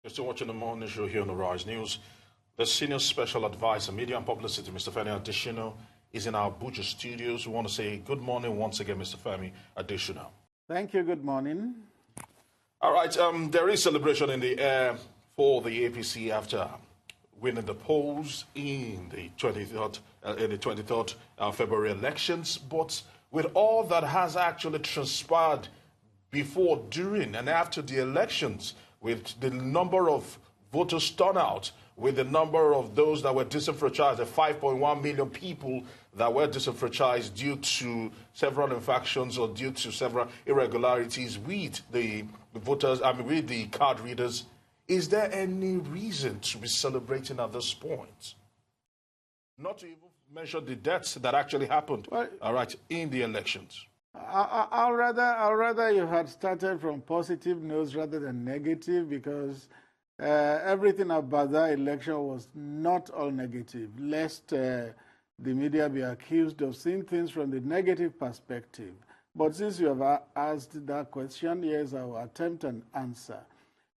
You're still watching the morning show here on the Rise News. The Senior Special Advisor, Media and Publicity, Mr. Femi Adesina, is in our Abuja studios. We want to say good morning once again, Mr. Femi Adesina. Thank you. Good morning. All right. There is celebration in the air for the APC after winning the polls in the 23rd February elections. But with all that has actually transpired before, during, and after the elections, with the number of voters turnout, with the number of those that were disenfranchised, the 5.1 million people that were disenfranchised due to several infractions or due to several irregularities with the voters, with the card readers, is there any reason to be celebrating at this point? Not to even mention the deaths that actually happened, in the elections. I'll rather you had started from positive notes rather than negative, because everything about that election was not all negative, lest the media be accused of seeing things from the negative perspective. But since you have asked that question, here's our attempt and answer.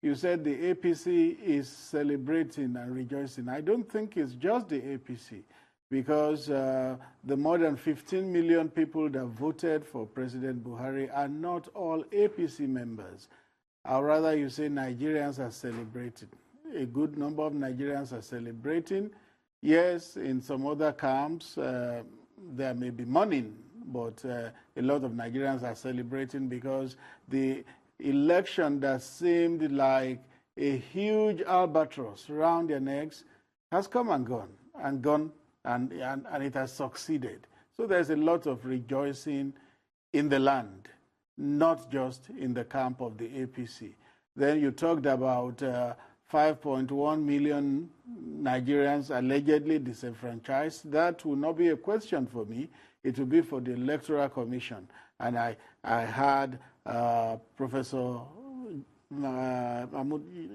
You said the APC is celebrating and rejoicing. I don't think it's just the APC, because the more than 15 million people that voted for President Buhari are not all APC members. Or rather, you say Nigerians are celebrating. A good number of Nigerians are celebrating. Yes, in some other camps, there may be mourning, but a lot of Nigerians are celebrating because the election that seemed like a huge albatross around their necks has come and gone, and it has succeeded. So there's a lot of rejoicing in the land, not just in the camp of the APC. Then you talked about 5.1 million Nigerians allegedly disenfranchised. That will not be a question for me. It will be for the Electoral Commission. And I had Professor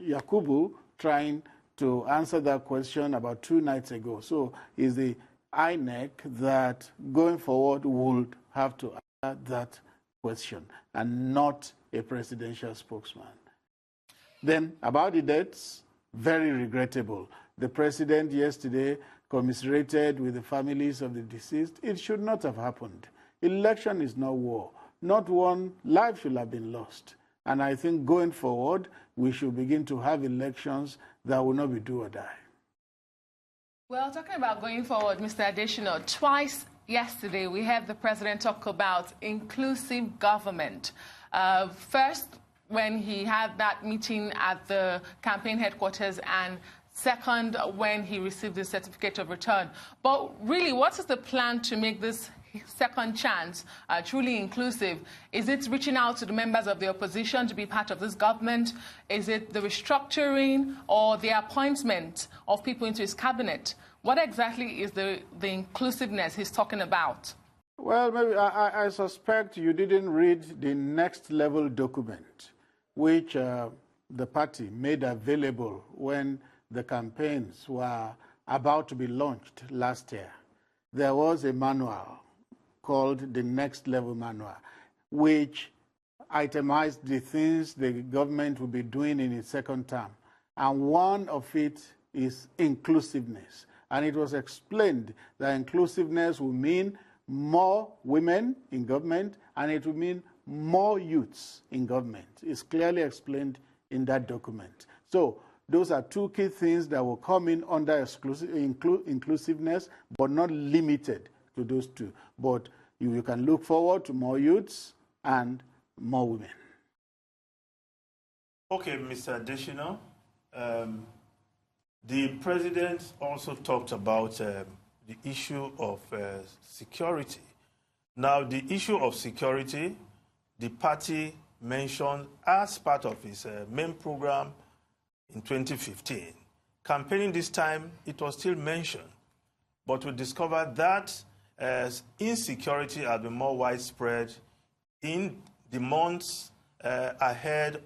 Yakubu trying to answer that question about 2 nights ago. So is the INEC that going forward would have to answer that question and not a presidential spokesman. Then about the deaths, very regrettable. The president yesterday commiserated with the families of the deceased. It should not have happened. Election is not war. Not one life should have been lost. And I think going forward, we should begin to have elections that will not be do or die. Well, talking about going forward, Mr. Adesina, twice yesterday we heard the president talk about inclusive government. First, when he had that meeting at the campaign headquarters, and second, when he received the certificate of return. But really, what is the plan to make this second chance truly inclusive? Is it reaching out to the members of the opposition to be part of this government? Is it the restructuring or the appointment of people into his cabinet? What exactly is the inclusiveness he's talking about? Well, maybe I suspect you didn't read the next level document, which the party made available when the campaigns were about to be launched last year. There was a manual called the Next Level Manual, which itemized the things the government will be doing in its second term. And one of it is inclusiveness. And it was explained that inclusiveness will mean more women in government, and it will mean more youths in government. It's clearly explained in that document. So those are 2 key things that will come in under inclusiveness, but not limited to those 2. But you can look forward to more youths and more women. Okay, Mr. Adesina, the president also talked about the issue of security. Now, the issue of security, the party mentioned as part of its main program in 2015. Campaigning this time, it was still mentioned, but we discovered that insecurity has been more widespread in the months ahead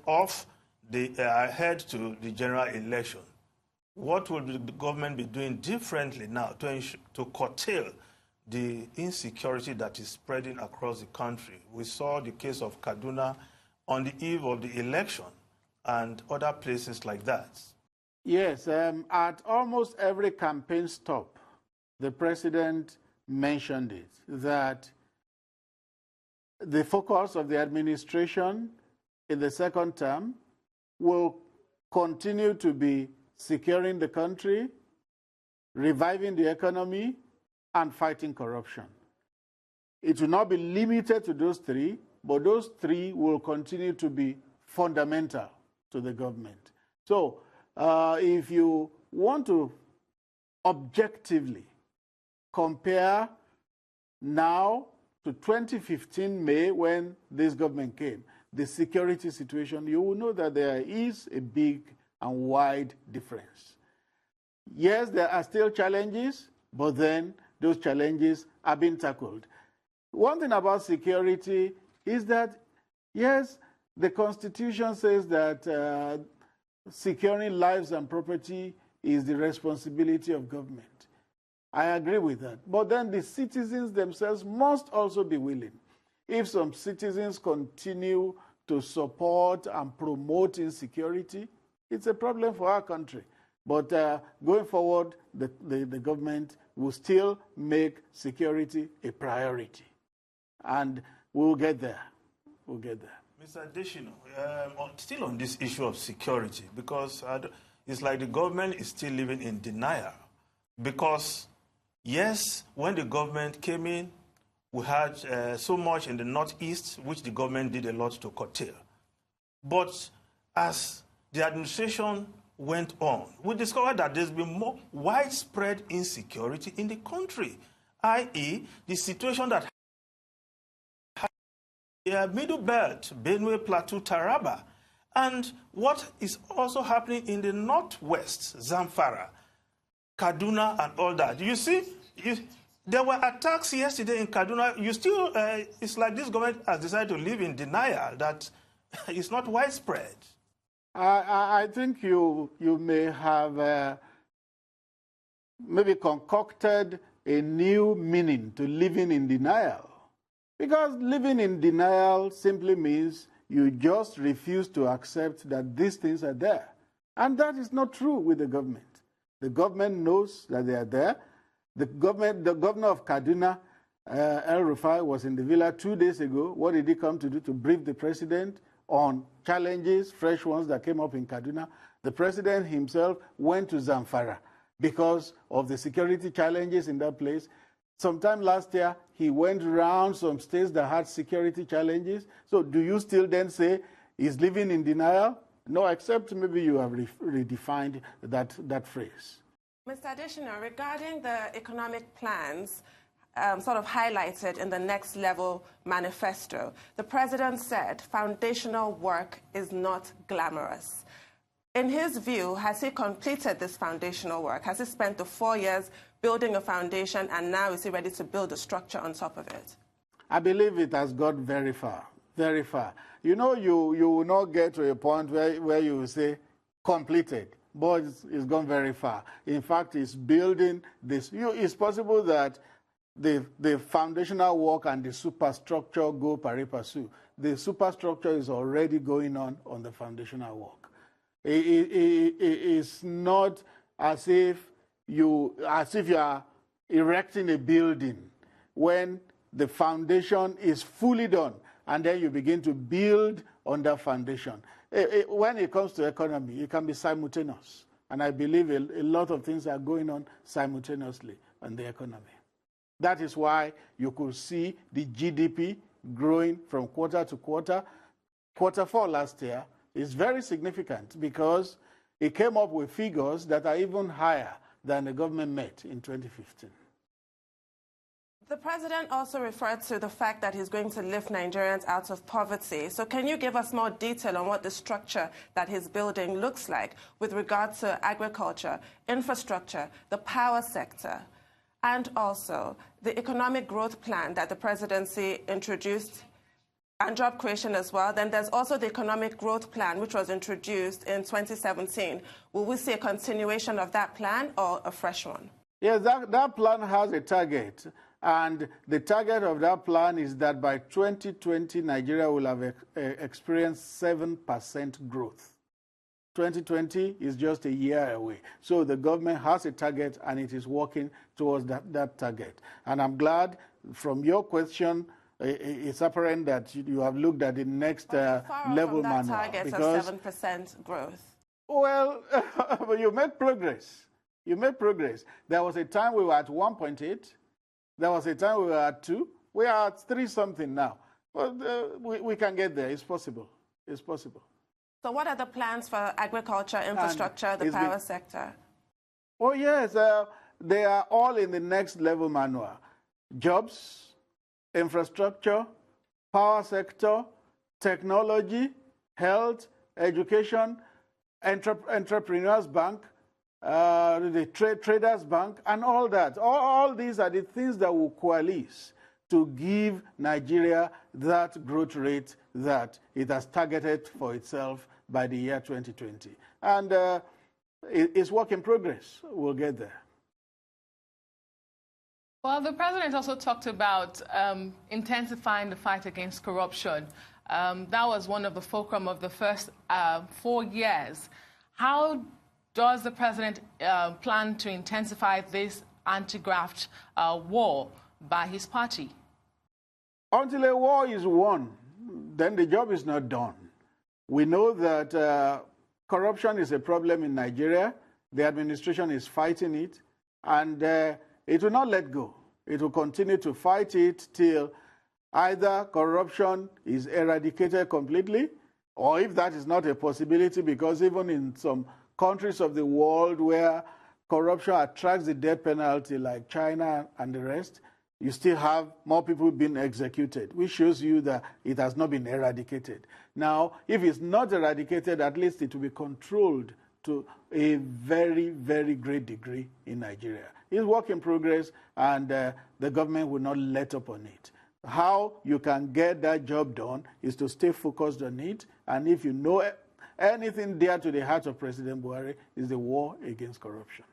to the general election. What will the government be doing differently now to curtail the insecurity that is spreading across the country? We saw the case of Kaduna on the eve of the election, and other places like that. Yes, at almost every campaign stop, the president mentioned it, that the focus of the administration in the second term will continue to be securing the country, reviving the economy, and fighting corruption. It will not be limited to those three, but those three will continue to be fundamental to the government. So if you want to objectively compare now to 2015 May, when this government came, the security situation, you will know that there is a big and wide difference. Yes, there are still challenges, but then those challenges are being tackled. One thing about security is that, yes, the Constitution says that securing lives and property is the responsibility of government. I agree with that. But then the citizens themselves must also be willing. If some citizens continue to support and promote insecurity, it's a problem for our country. But going forward, the government will still make security a priority. And we'll get there. We'll get there. Mr. Adesina, still on this issue of security, because it's like the government is still living in denial. Because, yes, when the government came in, we had so much in the Northeast, which the government did a lot to curtail. But as the administration went on, we discovered that there's been more widespread insecurity in the country, i.e., the situation that Middle Belt, Benue, Plateau, Taraba, and what is also happening in the Northwest, Zamfara, Kaduna, and all that. You see, there were attacks yesterday in Kaduna. You still, it's like this government has decided to live in denial that it's not widespread. I think you may have maybe concocted a new meaning to living in denial. Because living in denial simply means you just refuse to accept that these things are there. And that is not true with the government. The government knows that they are there. The governor of Kaduna, El Rufai, was in the villa 2 days ago. What did he come to do? To brief the president on challenges, fresh ones that came up in Kaduna. The president himself went to Zamfara because of the security challenges in that place. Sometime last year, he went around some states that had security challenges. So do you still then say he's living in denial? No, except maybe you have redefined that phrase. Mr. Adesina, regarding the economic plans sort of highlighted in the Next Level manifesto, the president said foundational work is not glamorous. In his view, has he completed this foundational work? Has he spent the 4 years building a foundation, and now is he ready to build a structure on top of it? I believe it has got very far, very far. You know, you will not get to a point where you will say completed, but it's gone very far. In fact, it's building this. It's possible that the foundational work and the superstructure go pari passu. The superstructure is already going on the foundational work. It's not as if you are erecting a building when the foundation is fully done, and then you begin to build on that foundation. When it comes to economy, it can be simultaneous. And I believe a lot of things are going on simultaneously in the economy. That is why you could see the GDP growing from quarter to quarter. Quarter 4 last year is very significant because it came up with figures that are even higher than the government met in 2015. The president also referred to the fact that he's going to lift Nigerians out of poverty. So can you give us more detail on what the structure that he's building looks like with regard to agriculture, infrastructure, the power sector, and also the economic growth plan that the presidency introduced, and job creation as well? Then there's also the economic growth plan, which was introduced in 2017. Will we see a continuation of that plan or a fresh one? Yes, that plan has a target. And the target of that plan is that by 2020, Nigeria will have experienced 7% growth. 2020 is just a year away. So the government has a target and it is working towards that target. And I'm glad from your question, it's apparent that you have looked at the next level manual. Target of 7% growth. Well, you made progress. You made progress. There was a time we were at 1.8. There was a time we were at 2. We are at 3 something now. But we can get there. It's possible. It's possible. So what are the plans for agriculture, infrastructure, the power sector? Oh, yes. They are all in the next level manual. Jobs, infrastructure, power sector, technology, health, education, entrepreneurs bank, the traders bank, and all that. All these are the things that will coalesce to give Nigeria that growth rate that it has targeted for itself by the year 2020. And it's work in progress. We'll get there. Well, the president also talked about intensifying the fight against corruption. That was one of the fulcrum of the first 4 years. How does the president plan to intensify this anti-graft war by his party? Until a war is won, then the job is not done. We know that corruption is a problem in Nigeria. The administration is fighting it, and it will not let go. It will continue to fight it till either corruption is eradicated completely, or if that is not a possibility, because even in some countries of the world where corruption attracts the death penalty, like China and the rest, you still have more people being executed, which shows you that it has not been eradicated. Now, if it's not eradicated, at least it will be controlled to a very, very great degree in Nigeria. It's work in progress, and the government will not let up on it. How you can get that job done is to stay focused on it, and if you know anything dear to the heart of President Buhari is the war against corruption.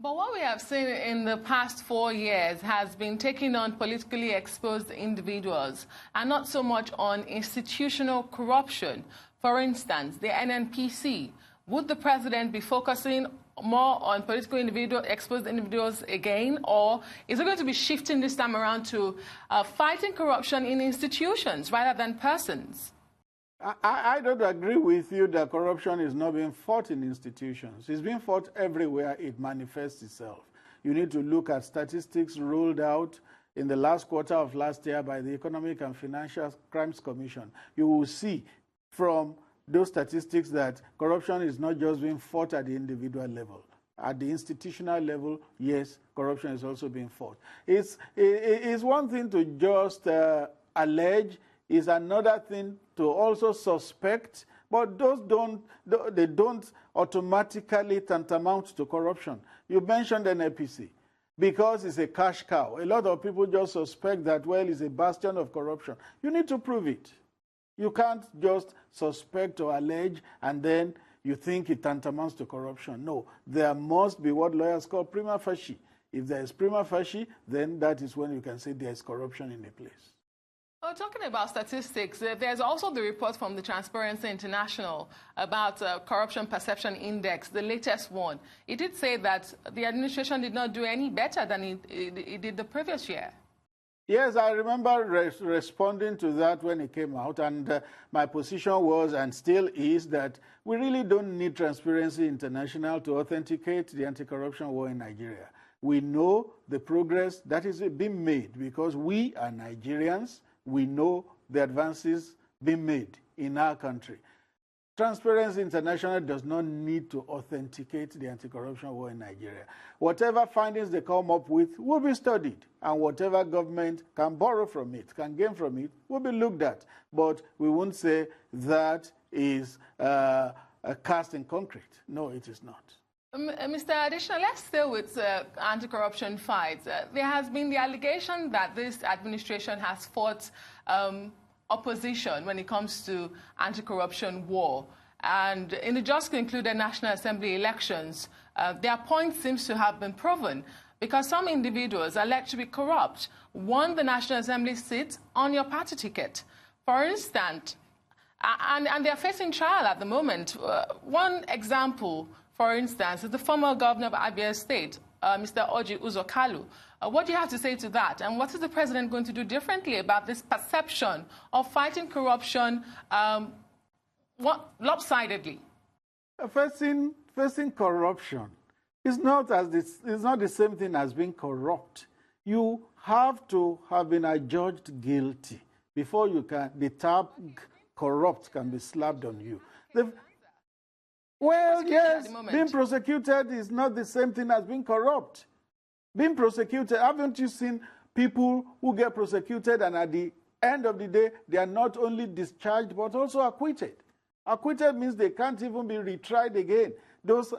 But what we have seen in the past 4 years has been taking on politically exposed individuals and not so much on institutional corruption. For instance, the NNPC. Would the president be focusing more on exposed individuals again, or is it going to be shifting this time around to fighting corruption in institutions rather than persons? I don't agree with you that corruption is not being fought in institutions. It's being fought everywhere it manifests itself. You need to look at statistics rolled out in the last quarter of last year by the Economic and Financial Crimes Commission. You will see from those statistics that corruption is not just being fought at the individual level. At the institutional level, yes, corruption is also being fought. It's one thing to just allege, is another thing to also suspect, but those don't automatically tantamount to corruption. You mentioned an APC because it's a cash cow. A lot of people just suspect that, well, it's a bastion of corruption. You need to prove it. You can't just suspect or allege and then you think it tantamounts to corruption. No, there must be what lawyers call prima facie. If there is prima facie, then that is when you can say there is corruption in a place. Well, talking about statistics, there's also the report from the Transparency International about Corruption Perception Index, the latest one. It did say that the administration did not do any better than it did the previous year. Yes, I remember responding to that when it came out, and my position was, and still is, that we really don't need Transparency International to authenticate the anti-corruption war in Nigeria. We know the progress that is being made because we are Nigerians. We know the advances being made in our country. Transparency International does not need to authenticate the anti-corruption war in Nigeria. Whatever findings they come up with will be studied, and whatever government can borrow from it, can gain from it, will be looked at. But we won't say that is cast in concrete. No, it is not. Mr. Adesina, let's stay with anti-corruption fights. There has been the allegation that this administration has fought opposition when it comes to anti-corruption war. And in the just concluded National Assembly elections, their point seems to have been proven because some individuals alleged to be corrupt won the National Assembly seat on your party ticket. For instance, And they're facing trial at the moment. One example, for instance, is the former governor of Abia State, Mr. Orji Uzor Kalu. What do you have to say to that? And what is the president going to do differently about this perception of fighting corruption lopsidedly? Facing corruption is not the same thing as being corrupt. You have to have been adjudged guilty before the term corrupt can be slapped on you. Well, yes, being prosecuted is not the same thing as being corrupt. Being prosecuted, haven't you seen people who get prosecuted and at the end of the day, they are not only discharged but also acquitted? Acquitted means they can't even be retried again. Those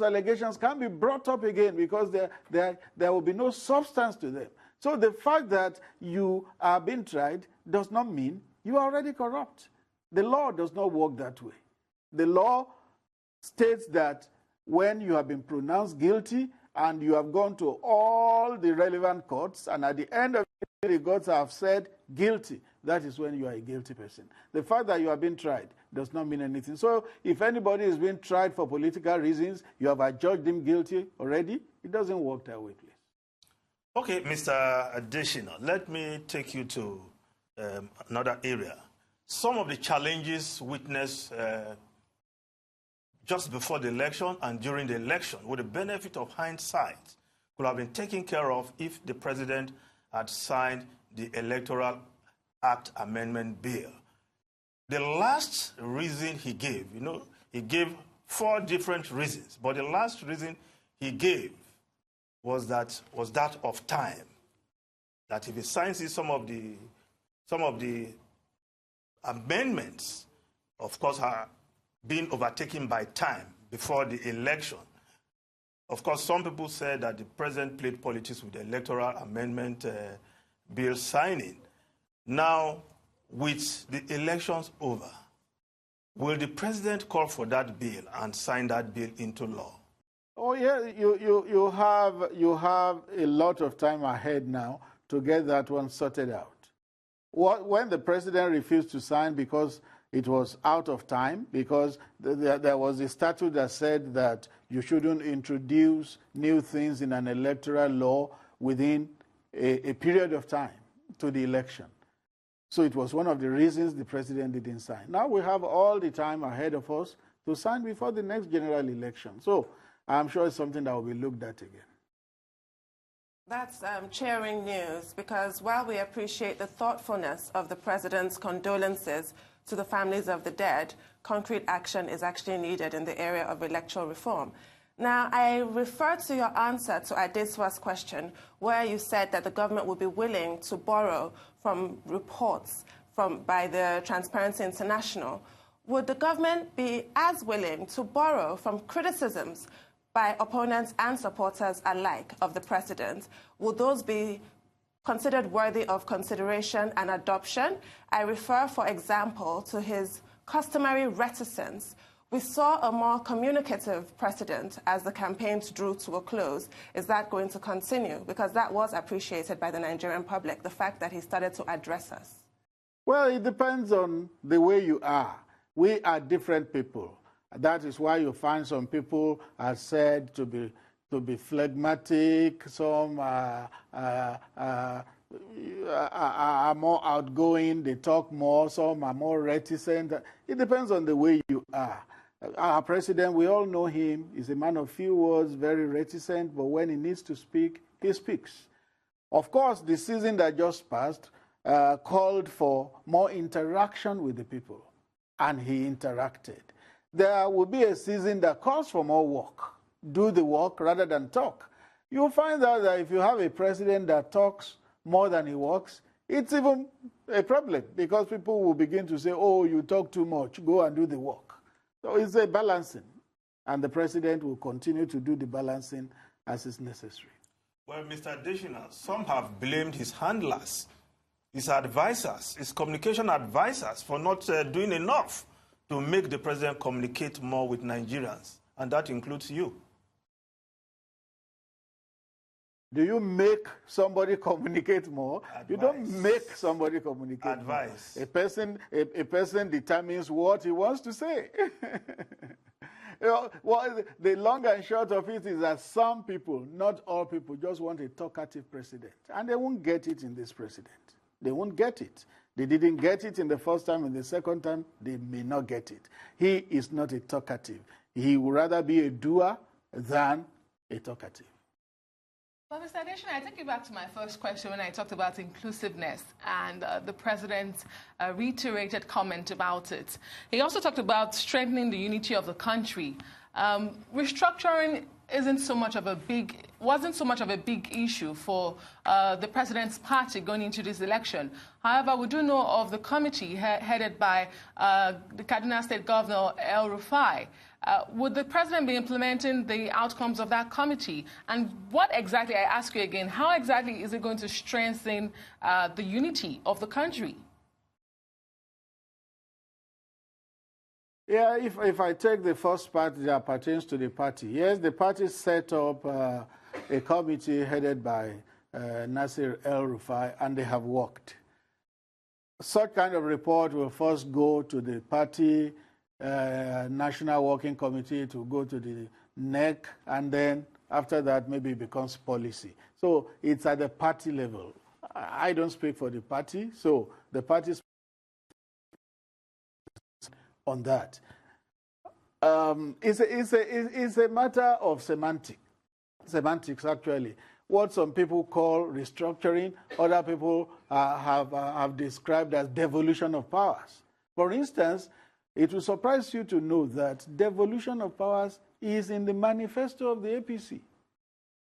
allegations can't be brought up again because there will be no substance to them. So the fact that you are being tried does not mean you are already corrupt. The law does not work that way. The law states that when you have been pronounced guilty and you have gone to all the relevant courts, and at the end of it, the courts have said guilty, that is when you are a guilty person. The fact that you have been tried does not mean anything. So if anybody is being tried for political reasons, you have adjudged him guilty already, it doesn't work that way, please. Okay, Mr. Adesina, let me take you to another area. Some of the challenges witnessed just before the election and during the election, with the benefit of hindsight, could have been taken care of if the president had signed the Electoral Act Amendment Bill. The last reason he gave, he gave 4 different reasons, but the last reason he gave was that of time. That if he signs some of the amendments, of course, are being overtaken by time before the election. Of course, some people said that the president played politics with the Electoral Amendment Bill signing. Now, with the elections over, will the president call for that bill and sign that bill into law? Oh, yeah, you have a lot of time ahead now to get that one sorted out. When the president refused to sign because it was out of time, because there was a statute that said that you shouldn't introduce new things in an electoral law within a period of time to the election. So it was one of the reasons the president didn't sign. Now we have all the time ahead of us to sign before the next general election. So I'm sure it's something that will be looked at again. That's cheering news, because while we appreciate the thoughtfulness of the president's condolences to the families of the dead, concrete action is actually needed in the area of electoral reform. Now, I refer to your answer to Adeswa's question, where you said that the government would be willing to borrow from reports by the Transparency International. Would the government be as willing to borrow from criticisms by opponents and supporters alike of the president? Will those be considered worthy of consideration and adoption? I refer, for example, to his customary reticence. We saw a more communicative president as the campaigns drew to a close. Is that going to continue? Because that was appreciated by the Nigerian public, the fact that he started to address us. Well, it depends on the way you are. We are different people. That is why you find some people are said to be phlegmatic, some are more outgoing, they talk more, some are more reticent. It depends on the way you are. Our president, we all know him, is a man of few words, very reticent, but when he needs to speak, he speaks. Of course, the season that just passed called for more interaction with the people, and he interacted. There will be a season that calls for more work. Do the work rather than talk. You'll find out that if you have a president that talks more than he works, it's even a problem, because people will begin to say, oh, you talk too much, go and do the work. So it's a balancing, and the president will continue to do the balancing as is necessary. Well, Mr. Adesina, some have blamed his handlers, his advisors, his communication advisors for not doing enough to make the president communicate more with Nigerians, and that includes you. Do you make somebody communicate more? Advice. You don't make somebody communicate Advice. more. A person determines what he wants to say. Well, the long and short of it is that some people, not all people, just want a talkative president. And they won't get it in this president. They won't get it. They didn't get it in the first time, and the second time, they may not get it. He is not a talkative. He would rather be a doer than a talkative. Well, Mr. Adesina, I take you back to my first question when I talked about inclusiveness and the president's reiterated comment about it. He also talked about strengthening the unity of the country. Restructuring wasn't so much of a big issue for the president's party going into this election. However, we do know of the committee headed by the Kaduna State Governor El-Rufai. Would the president be implementing the outcomes of that committee? And what exactly, I ask you again, how exactly is it going to strengthen the unity of the country? Yeah, if I take the first part that pertains to the party, yes, the party set up a committee headed by Nasir El-Rufai, and they have worked. Such kind of report will first go to the party National Working Committee, to go to the NEC, and then after that maybe it becomes policy. So it's at the party level. I don't speak for the party, so the party on that. It's a matter of semantics actually. What some people call restructuring, other people have described as devolution of powers. For instance, it will surprise you to know that devolution of powers is in the manifesto of the APC.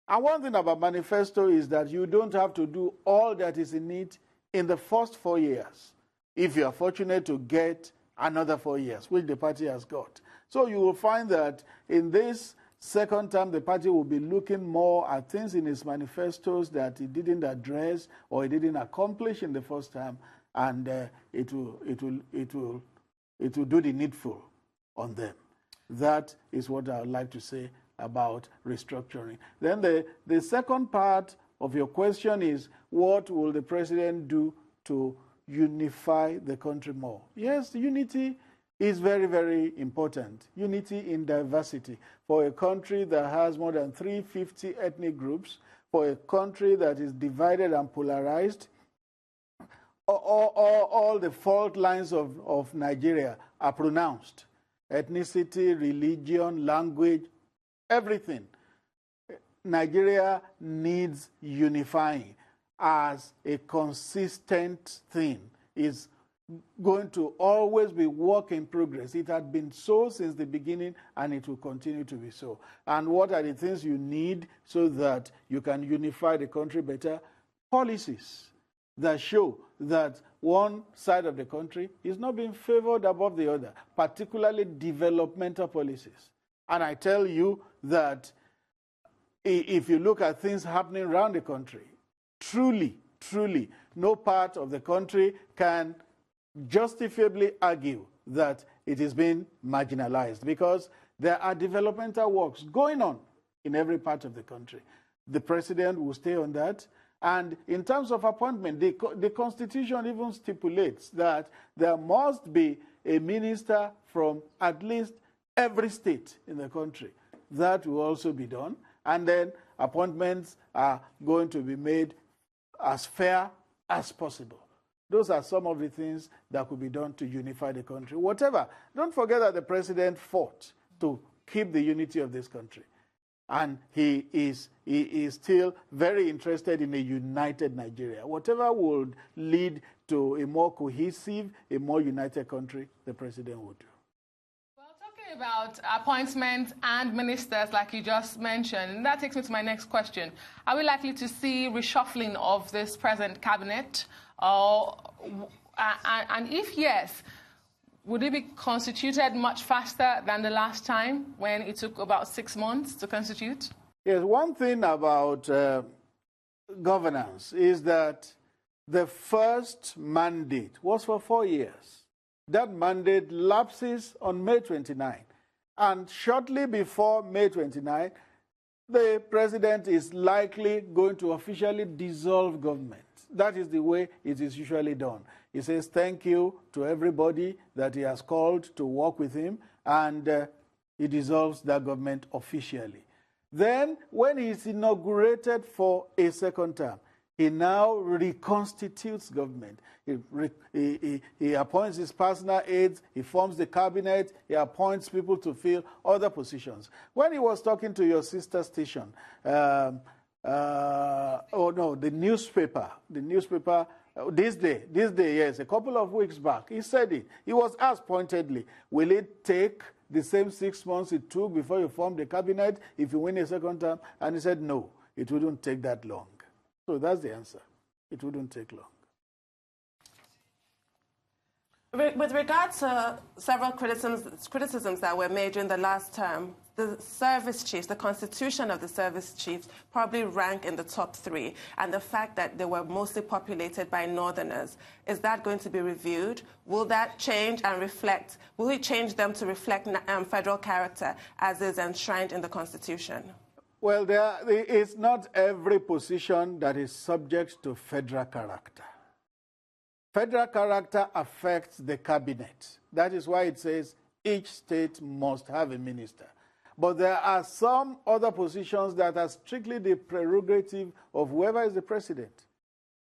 And one thing about manifesto is that you don't have to do all that is in it in the first 4 years, if you are fortunate to get another 4 years, which the party has got. So you will find that in this second term, the party will be looking more at things in its manifestos that it didn't address or it didn't accomplish in the first term, and it will do the needful on them. That is what I would like to say about restructuring. Then the second part of your question is, what will the president do to unify the country more? Yes, unity is very, very important. Unity in diversity. For a country that has more than 350 ethnic groups, for a country that is divided and polarized, all the fault lines of Nigeria are pronounced. Ethnicity, religion, language, everything. Nigeria needs unifying as a consistent thing. It's going to always be work in progress. It had been so since the beginning, and it will continue to be so. And what are the things you need so that you can unify the country better? Policies that show that one side of the country is not being favored above the other, particularly developmental policies. And I tell you that if you look at things happening around the country, truly, no part of the country can justifiably argue that it is being marginalized, because there are developmental works going on in every part of the country. The president will stay on that. And in terms of appointment, the Constitution even stipulates that there must be a minister from at least every state in the country. That will also be done. And then appointments are going to be made as fair as possible. Those are some of the things that could be done to unify the country. Whatever. Don't forget that the president fought to keep the unity of this country. And he is still very interested in a united Nigeria. Whatever would lead to a more cohesive, a more united country, the president would do. Well, talking about appointments and ministers, like you just mentioned, and that takes me to my next question. Are we likely to see reshuffling of this present cabinet? And if yes, would it be constituted much faster than the last time when it took about 6 months to constitute? Yes, one thing about governance is that the first mandate was for 4 years. That mandate lapses on May 29. And shortly before May 29, the president is likely going to officially dissolve government. That is the way it is usually done. He says thank you to everybody that he has called to work with him, and he dissolves that government officially. Then, when he is inaugurated for a second term, he now reconstitutes government. He appoints his personal aides, he forms the cabinet, he appoints people to fill other positions. When he was talking to your sister station, the newspaper, this day, yes, a couple of weeks back, he said it. He was asked pointedly, will it take the same 6 months it took before you form the cabinet if you win a second term? And he said, no, it wouldn't take that long. So that's the answer. It wouldn't take long. With regard to several criticisms that were made during the last term, the service chiefs, the constitution of the service chiefs probably rank in the top 3. And the fact that they were mostly populated by northerners, is that going to be reviewed? Will that change and reflect, will it change them to reflect federal character as is enshrined in the constitution? Well, it's not every position that is subject to federal character. Federal character affects the cabinet. That is why it says each state must have a minister. But there are some other positions that are strictly the prerogative of whoever is the president.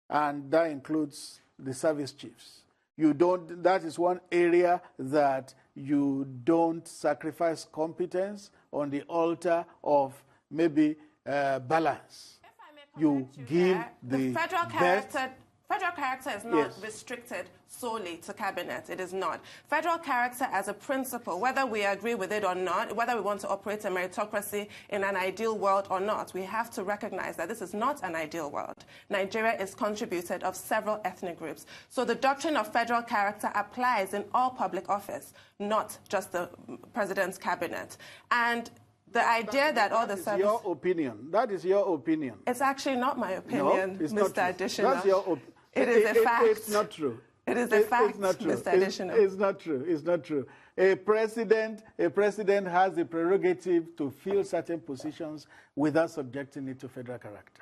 And that includes the service chiefs. That is one area that you don't sacrifice competence on the altar of maybe balance. If I may correct you give the federal best. Federal character is not restricted solely to cabinet. It is not. Federal character as a principle, whether we agree with it or not, whether we want to operate a meritocracy in an ideal world or not, we have to recognize that this is not an ideal world. Nigeria is contributed of several ethnic groups. So the doctrine of federal character applies in all public office, not just the president's cabinet. And the idea that all the service... Your opinion. That is your opinion. It's actually not my opinion, no, Mr. Adesina. That's your opinion. It is a fact. It's not true. It is a fact, it's not true. Mr. Adesina. It's not true. It's not true. A president has the prerogative to fill certain positions without subjecting it to federal character.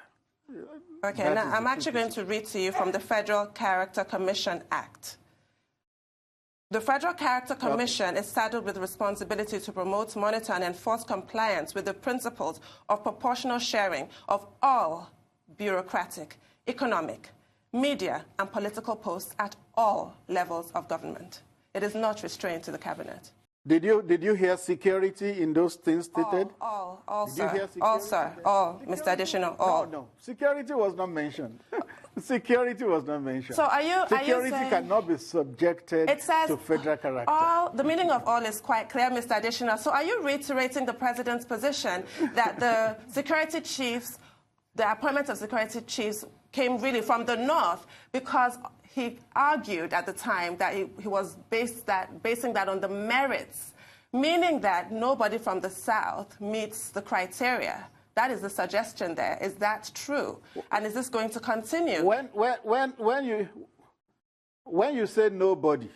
Okay, now I'm actually going to read to you from the Federal Character Commission Act. The Federal Character Commission is saddled with the responsibility to promote, monitor, and enforce compliance with the principles of proportional sharing of all bureaucratic, economic, media, and political posts at all levels of government. It is not restrained to the cabinet. Did you hear security in those things stated? All, sir. All, sir. All, Mr. Adesina, all. No. Security was not mentioned. Security was not mentioned. So are you saying cannot be subjected to federal character. The meaning of all is quite clear, Mr. Adesina. So are you reiterating the president's position that the security chiefs, the appointment of security chiefs came really from the north, because he argued at the time that he was basing that on the merits, meaning that nobody from the south meets the criteria? That is the suggestion there. Is that true? And is this going to continue? When you say nobody,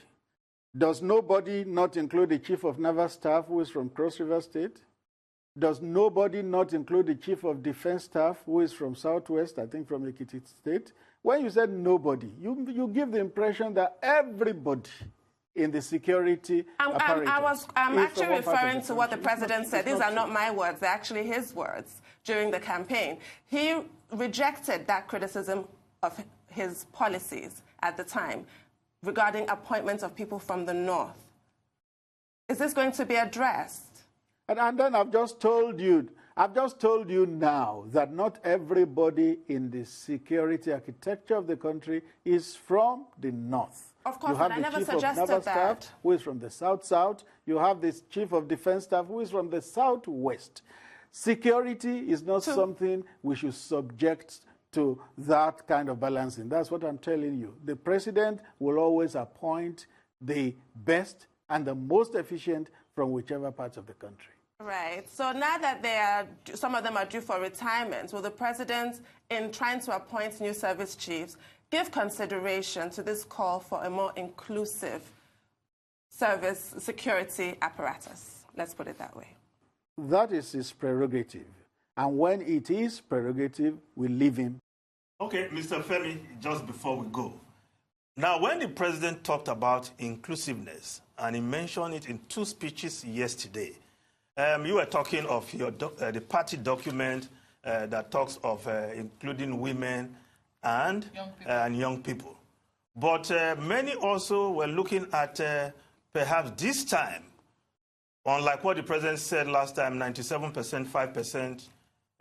does nobody not include the chief of naval staff who is from Cross River State? Does nobody not include the chief of defense staff who is from Southwest, I think from Ekiti State? When you said nobody, you give the impression that everybody in the security apparatus. I'm actually referring to what the president said. These are not my words. They're actually his words during the campaign. He rejected that criticism of his policies at the time regarding appointments of people from the north. Is this going to be addressed? And then I've just told you now that not everybody in the security architecture of the country is from the north. Of course, you have but I never the chief of suggested naval that. staff who is from the south. You have the chief of defense staff who is from the southwest. Security is not something we should subject to that kind of balancing. That's what I'm telling you. The president will always appoint the best and the most efficient from whichever parts of the country. Right. So now that some of them are due for retirement, will the president, in trying to appoint new service chiefs, give consideration to this call for a more inclusive service security apparatus? Let's put it that way. That is his prerogative. And when it is prerogative, we leave him. Okay, Mr. Femi, just before we go. Now, when the president talked about inclusiveness, and he mentioned it in 2 speeches yesterday, you were talking of your the party document that talks of including women and young people. But many also were looking at perhaps this time, unlike what the president said last time, 97%, 5%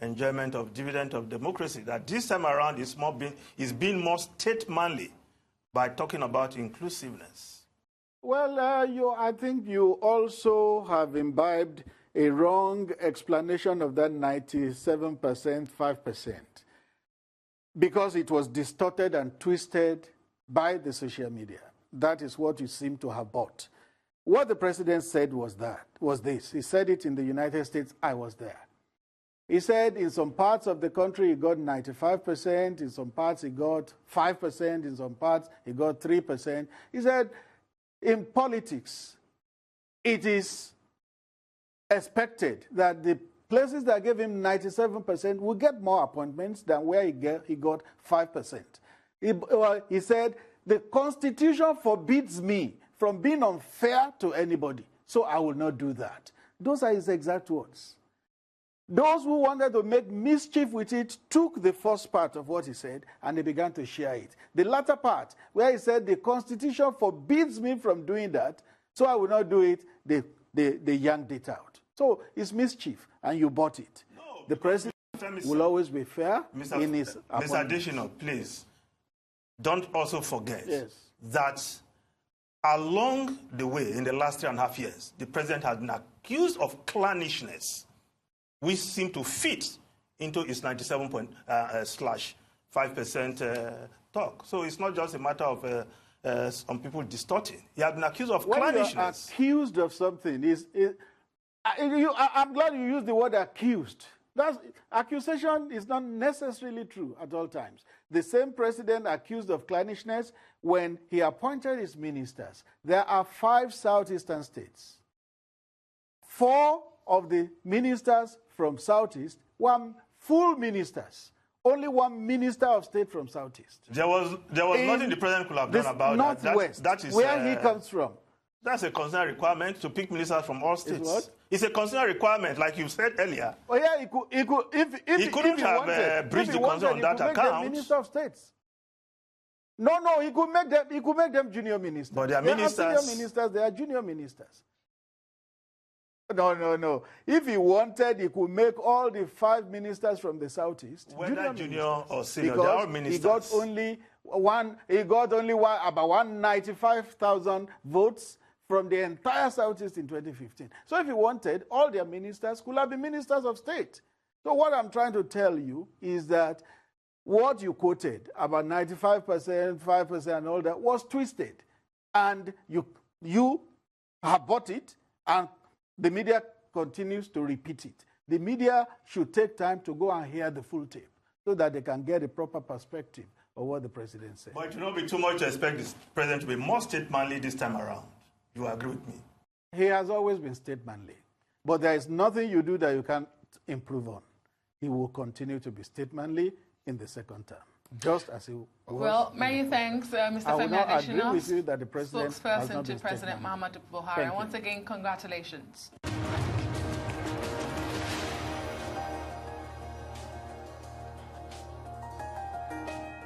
enjoyment of dividend of democracy, that this time around is being more state-manly by talking about inclusiveness. Well, I think you also have imbibed a wrong explanation of that 97%, 5%, because it was distorted and twisted by the social media. That is what you seem to have bought. What the president said was this. He said it in the United States, I was there. He said in some parts of the country he got 95%, in some parts he got 5%, in some parts he got 3%. He said in politics, it is expected that the places that gave him 97% will get more appointments than where he got 5%. He said, the Constitution forbids me from being unfair to anybody, so I will not do that. Those are his exact words. Those who wanted to make mischief with it took the first part of what he said and they began to share it. The latter part, where he said, the Constitution forbids me from doing that, so I will not do it, they yanked it out. So it's mischief, and you bought it. No, the president will always be fair in his appointments. Mr. Adesina, please, don't also forget that along the way, in the last 3.5 years, the president has been accused of clannishness, which seem to fit into his 97.5% talk. So it's not just a matter of some people distorting. He has been accused of clannishness. When you're accused of something, I'm glad you used the word accused. Accusation is not necessarily true at all times. The same president accused of clannishness when he appointed his ministers. There are 5 southeastern states. 4 of the ministers from Southeast were full ministers. Only 1 minister of state from Southeast. There was nothing the president could have done about Northwest, that. That is where he comes from. That's a constitutional requirement to pick ministers from all states. It's a constitutional requirement, like you said earlier. Oh yeah, he couldn't have breached the constitution on that account. Minister of states. No, he could make them junior ministers. But they are ministers. They are senior ministers. They are junior ministers. No. If he wanted, he could make all the 5 ministers from the Southeast whether junior or senior, they are all ministers. He got only about 195,000 votes from the entire Southeast in 2015. So if he wanted, all their ministers could have been ministers of state. So what I'm trying to tell you is that what you quoted about 95%, 5% and all that was twisted. And you have bought it, and the media continues to repeat it. The media should take time to go and hear the full tape so that they can get a proper perspective of what the president said. But it will not be too much to expect the president to be more state-manly this time around. You agree with me? He has always been state-manly. But there is nothing you do that you can't improve on. He will continue to be state-manly in the second term, just as he was. Well, many thanks, Mr. Femi Adesina. I agree with you that the president spokesperson to President Muhammadu Buhari. And once again, congratulations.